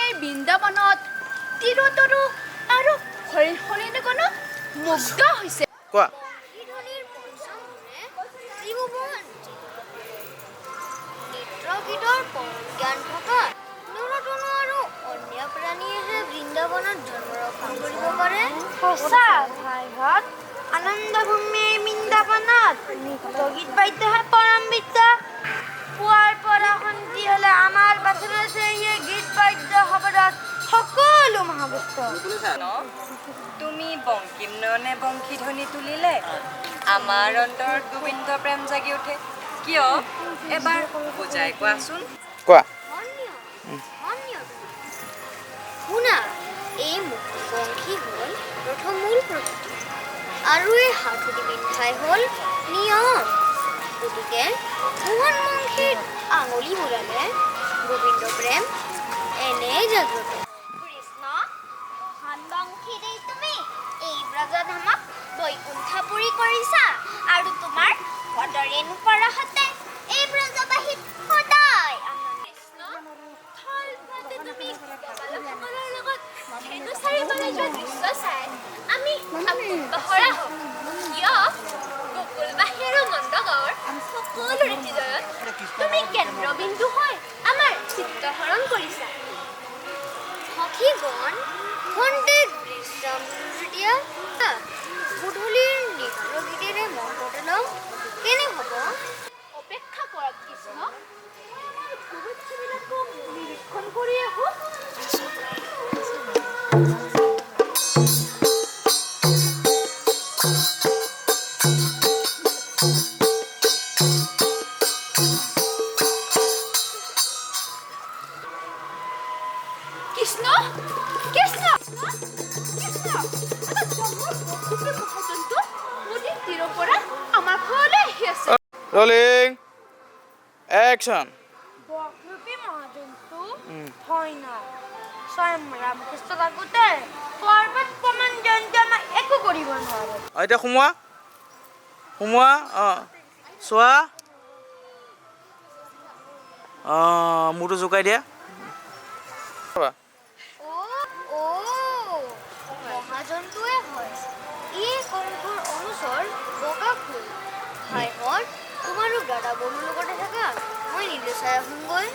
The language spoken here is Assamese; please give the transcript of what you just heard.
এই বৃন্দাবনত তিৰুতৰু আৰু হৰিণীগণত মুগ্ধ হৈছে। কোৱা গীতৰ জ্ঞান থকা নুৰতনু আৰু অন্য প্ৰাণীয়েহে বৃন্দাবনত জন্ম ৰক্ষণ কৰিব পাৰে। সঁচা ভাইহঁত, আনন্দ ভূমি বৃন্দাবনত নৃত্য গীত বাদ্যহে পৰম বিদ্যা। পুৱাৰ পৰা সন্ধি হলে আমাৰ বাচনা চেৰিয়ে গীত বাদ্য শব্দত সকলো মহাবস্ত। তুমি বংকিম নয়নে বংশী ধ্বনি তুলিলে আমাৰ অন্তৰত গোবিন্দ প্ৰেম জাগি উঠে। কিয় এবাৰ বুজাই কোৱাচোন। কোৱা শুনা, এই বংশী হ'ল প্ৰথম মূল প্ৰকৃতি আৰু এই হাতুৰি বিন্ধাই হ'ল নিয়ম। গতিকে মোহন বংশীত আঙুলি বুলালে গোবিন্দ প্ৰেম এনেই জাগ্ৰত। কৃষ্ণ, মোহন বংশীৰে তুমি এই ব্ৰজধামক বৈকুণ্ঠপুৰী কৰিছা আৰু তোমাৰ সদৰে নোপৰাহতে এই ব্ৰজবাসীত সদায় আমি পাহৰা হওঁ। কিয় গোকুলবাসী আৰু নন্দগাঁৱৰ সকলো ৰীতিজয়ত তুমি কেন্দ্ৰবিন্দু হৈ আমাৰ চিত্তহৰণ কৰিছা। সখীগণ, খন্তেক বিশ্ৰাম দিয়া। গধূলিৰ নিশাৰ গীতেৰে মন বদলাও কেনে হ'ব? অপেক্ষা কৰা কৃষ্ণ, শুভেচ্ছাবিলাকক নিৰীক্ষণ কৰি আহোঁ। কৃষ্ণ, কৃষ্ণ, কৃষ্ণ, এটা জন্মৰ বস্তুটোৰ মহাজন্তু নদীৰ তীৰৰ পৰা আমাৰ ঘৰলৈ আহি আছে। Rolling action. বকৰূপী মহাজন্তু হয় নাই। স্বয়ং ৰামকৃষ্ণ থাকোঁতে পৰ্বত প্ৰমাণ জয়ন্তী আমাক একো কৰিব নোৱাৰে। এতিয়া সোমোৱা সোমোৱা। অঁ চোৱা, অঁ মূৰটো জোকাই দিয়া। মহাজন্তুৱে হয়। ই কংসৰ অনুচৰ বকাসুৰ। ভাইহঁত, তোমাৰো দাদা বন্ধুৰ লগতে থাকা, মই নিজে চাই আহোঁগৈ।